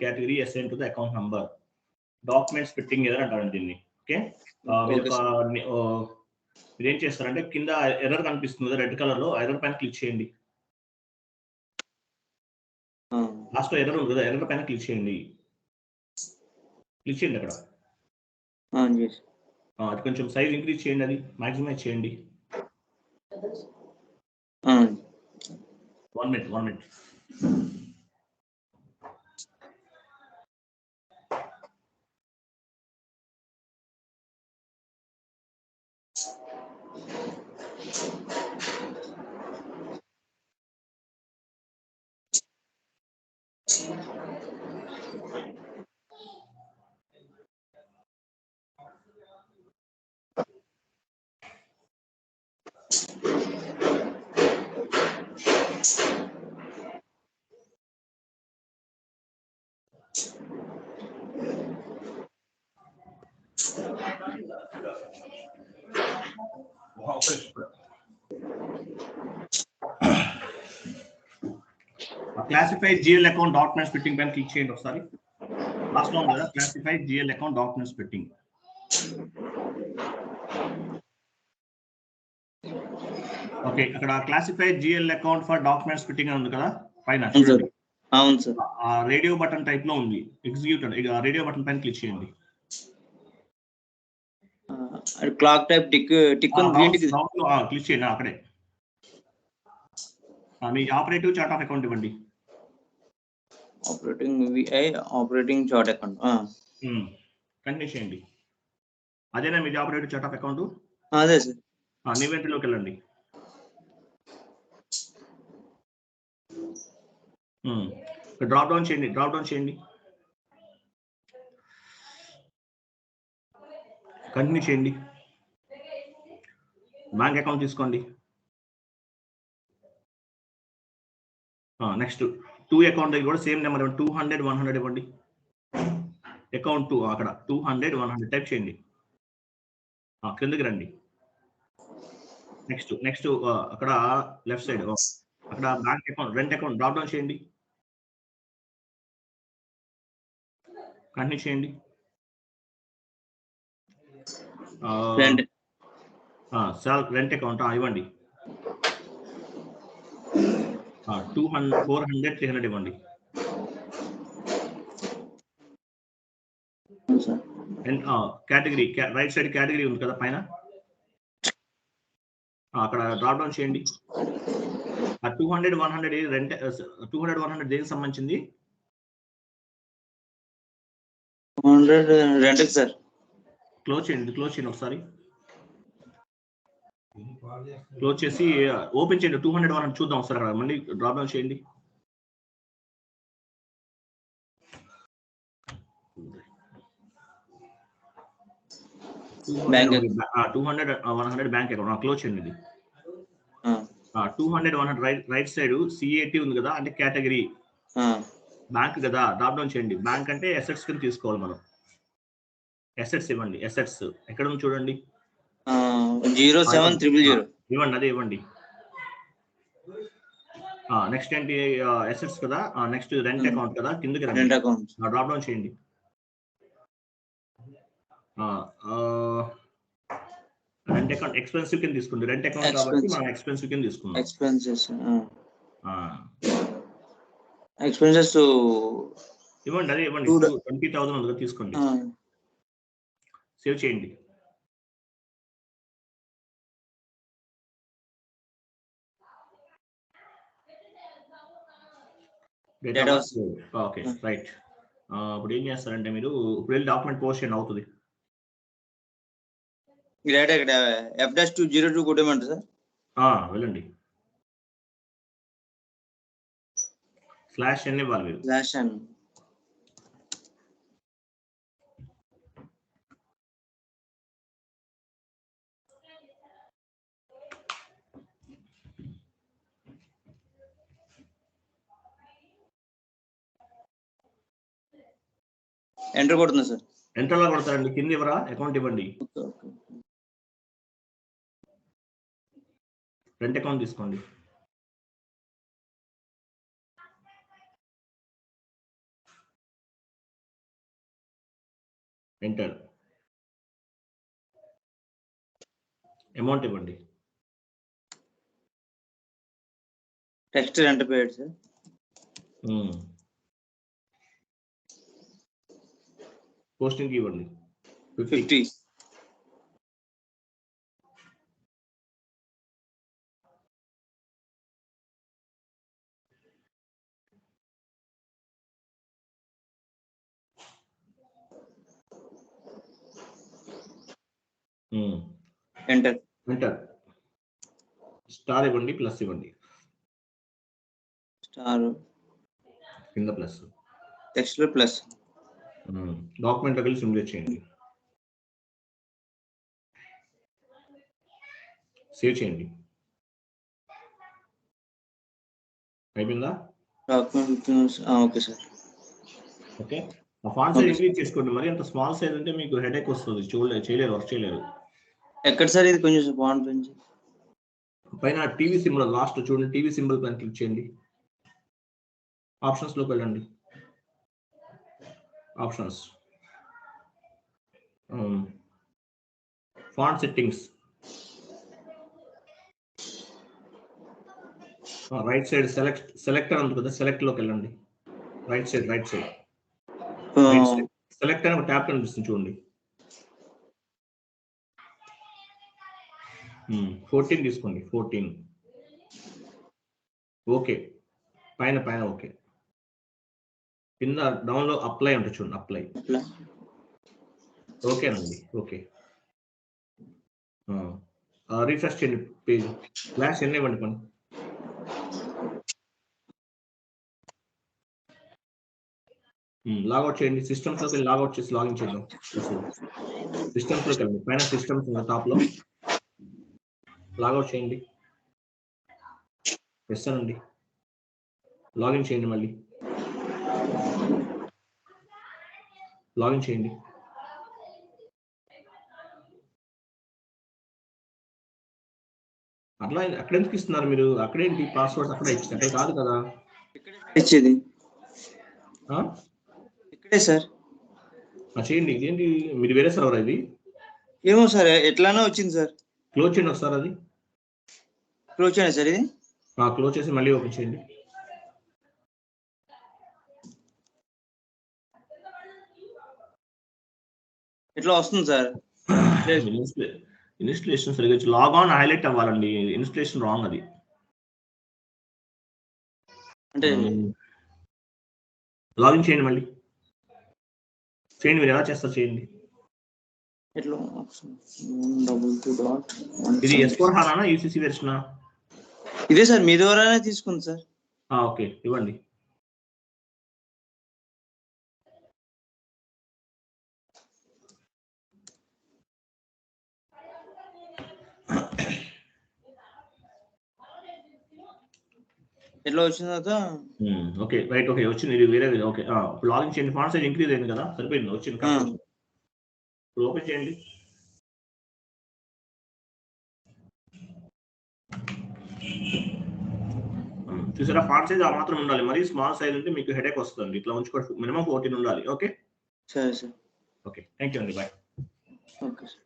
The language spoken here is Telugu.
category assigned to the account number. Documents fitting error అంటారు దీన్ని. ఓకే మీరు ఏం చేస్తారంటే కింద ఎర్రర్ కనిపిస్తుంది రెడ్ కలర్ లో, ఎర్రర్ పైన క్లిక్ చేయండి. లాస్ట్ లో ఎర్రర్ ఉంది కదా, ఎర్రర్ పైన క్లిక్ చేయండి. క్లిక్ చేయండి అక్కడ. అది కొంచెం సైజ్ ఇంక్రీజ్ చేయండి, అది మాక్సిమైజ్ చేయండి. 1 minute. Classified GL account documents fitting పైన క్లిక్ చేయండి ఒకసారి. లాస్ట్ లో ఉంది కదా classified GL account documents fitting. Okay, అక్కడ classified GL account for documents fitting ఉంది కదా పైన చూడండి. అవును సార్. ఆ రేడియో బటన్ టైప్ లో ఉంది, ఎగ్జిక్యూట్ అని. ఇక రేడియో బటన్ పైన క్లిక్ చేయండి. క్లాక్ టైప్ టిక్ క్లిక్ చేయండి అక్కడే. మీ ఆపరేటివ్ చార్ట్ ఆఫ్ అకౌంట్ ఇవ్వండి. ఆపరేటింగ్ చార్ట్ అకౌంట్ కంటిన్యూ చేయండి. అదేనా మీది ఆపరేటివ్ చార్ట్ ఆఫ్ అకౌంట్? అదే సార్. ఈవెంట్లోకి వెళ్ళండి. డ్రాప్ డౌన్ చేయండి. కంటిన్యూ చేయండి. బ్యాంక్ అకౌంట్ తీసుకోండి. నెక్స్ట్ 2 అకౌంట్ దగ్గర కూడా సేమ్ నెంబర్ 200 100 ఇవ్వండి. అకౌంట్ 2 అక్కడ 200 100 టైప్ చేయండి. కిందకి రండి. నెక్స్ట్ అక్కడ లెఫ్ట్ సైడ్ అక్కడ bank account rent account drop down చేయండి. కంటిన్యూ చేయండి. రెంట్ అకౌంట్ ఇవ్వండి. 200 400 300 ఇవ్వండి. కేటగిరీ రైట్ సైడ్ కేటగిరీ ఉంది కదా పైన, అక్కడ డ్రాప్ డౌన్ చేయండి. 200 100 రెంట్ 200 100 దేనికి సంబంధించింది? 200 రెంట్ సార్. క్లోజ్ చేయండి ఒకసారి. క్లోజ్ చేసి ఓపెన్ చేయండి. 200 100 చూద్దాం ఒకసారి. అక్కడ మళ్ళీ డ్రాప్ డౌన్ చేయండి. బ్యాంక్ 200 100 బ్యాంక్ అకౌంట్ క్లోజ్ చేయండి. ఇది 200 100 రైట్ సైడ్ CAT ఉంది కదా, అంటే కేటగిరీ బ్యాంక్ కదా, డ్రాప్ డౌన్ చేయండి. బ్యాంక్ అంటే అసెట్స్ కింద తీసుకోవాలి మనం. అసెట్స్ ఇవ్వండి. అసెట్స్ ఎక్కడ ఉంది చూడండి. 07000 ఇవ్వండి, అదే ఇవ్వండి. నెక్స్ట్ ఏంటి? అసెట్స్ కదా. నెక్స్ట్ రెంట్ అకౌంట్ కదా, కిందకి రండి. రెంట్ అకౌంట్ డ్రాప్ డౌన్ చేయండి. రెంట్ అకౌంట్ ఎక్స్పెన్సివ్ కింద తీసుకోండి. రెంట్ అకౌంట్ కాబట్టి మనం ఎక్స్పెన్సివ్ కింద తీసుకుందాం. ఎక్స్పెన్సెస్ ఇవ్వండి, అదే ఇవ్వండి. 20,000 ఉంది కదా, తీసుకోండి. సేవ్ చేయండి. Okay right. ఇప్పుడు ఏం చేస్తారంటే మీరు ఇప్పుడు వెళ్ళి డాక్యుమెంట్ పోస్ట్ చేయండి. అవుతుంది. F-202 కొట్టమంటారు sir. వెళ్ళండి. /n ఇవ్వాలి మీరు. /n ఎంటర్ కొడుతున్నా సార్. ఎంటర్లో కొడతారండి. కింద ఇవ్వరా? అకౌంట్ ఇవ్వండి. రెంట్ అకౌంట్ తీసుకోండి. ఎంటర్. అమౌంట్ ఇవ్వండి. టెక్స్ట్ ఎంటర్ పేడ్ సార్. పోస్టింగ్ ఇవ్వండి. 50. ఎంటర్. స్టార్ ఇవ్వండి, ప్లస్ ఇవ్వండి. స్టార్ కింద ప్లస్, టెక్స్ట్ లో ప్లస్. డాక్యుమెంట్ వెళ్ళి సిమ్యులేట్ చేయండి. సేవ్ చేయండి. అయిపోయిందా? Document okay sir. ఓకే, ఆ ఫాంట్ సైజ్ ఇంక్రీజ్ చేసుకోండి. మరి అంత స్మాల్ సైజ్ అంటే మీకు హెడేక్ వస్తుంది, చేయలేరు, వర్క్ చేయలేరు. ఎక్కడ సార్ ఇది? కొంచెం ఫాంట్ పెంచి పైన టీవీ సింబల్ లాస్ట్ చూడండి, టీవీ సింబల్ పైన క్లిక్ చేయండి. ఆప్షన్స్ లోకి వెళ్ళండి. Options, font settings, right side selector ఉంది కదా, సెలెక్ట్ లోకి వెళ్ళండి. రైట్ సైడ్ సెలెక్ట్ అని ఒక ట్యాబ్ కనిపిస్తుంది చూడండి. 14 తీసుకోండి. 14 ఓకే. పైన ఓకే. కింద డౌన్ లో అప్లై ఉంటుంది చూడండి, అప్లై. ఓకేనండి. ఓకే, రిఫ్రెష్ చేయండి పేజ్. ఫ్లాష్ ఎన్ని ఇవ్వండి పని. లాగౌట్ చేయండి. సిస్టమ్స్ లోకి లాగౌట్ చేసి లాగిన్ చేద్దాం. సిస్టమ్స్ లోకి వెళ్ళండి. పైన సిస్టమ్స్ టాప్ లో లాగౌట్ చేయండి. ఇస్తానండి. లాగిన్ చేయండి. మళ్ళీ లాగిన్ చేయండి. అట్లా అక్కడ ఎందుకు ఇస్తున్నారు మీరు? అక్కడేంటి పాస్వర్డ్స్ అక్కడ ఇచ్చింది, అక్కడ కాదు కదా ఇచ్చేది. ఇక్కడే సార్. చేయండి. ఇదేంటి మీరు వేరే సర్వర్ ఇది? ఏమో సార్, ఎట్లానో వచ్చింది సార్. క్లోజ్ చేయండి ఒకసారి. అది క్లోజ్ చేయండి సార్. ఇది క్లోజ్ చేసి మళ్ళీ ఓపెన్ చేయండి. ఎట్లా వస్తుంది సార్? ఇన్స్టలేషన్ సరిగ్గా లాగ్ ఆన్ హైలైట్ అవ్వాలండి. ఇన్స్టలేషన్ రాంగ్ అది. అంటే లాగిన్ చేయండి. మళ్ళీ చేయండి. మీరు ఎలా చేస్తారు చేయండి. ఎట్లా? ఇది S4 HANA UCC వెర్షనా? ఇదే సార్, మీ ద్వారానే తీసుకుంది సార్. ఓకే, ఇవ్వండి. ఎట్లా వచ్చింది తర్వాత? Okay, right. ఓకే, వచ్చింది. ఇది వేరే. ఓకే, ఇప్పుడు లాగిన్ చేయండి. ఫాంట్ సైజ్ ఇంక్రీజ్ అయింది కదా, సరిపోయింది. వచ్చింది. ఇప్పుడు ఓపెన్ చేయండి. చూసారా, ఫాంట్ సైజ్ ఆ మాత్రం ఉండాలి. మరి స్మాల్ సైజ్ అంటే మీకు హెడేక్ వస్తుంది. ఇట్లా ఉంచుకోండి. మినిమం 14 ఉండాలి. ఓకే సరే సార్. ఓకే, థ్యాంక్ యూ అండి. బాయ్. Okay sir.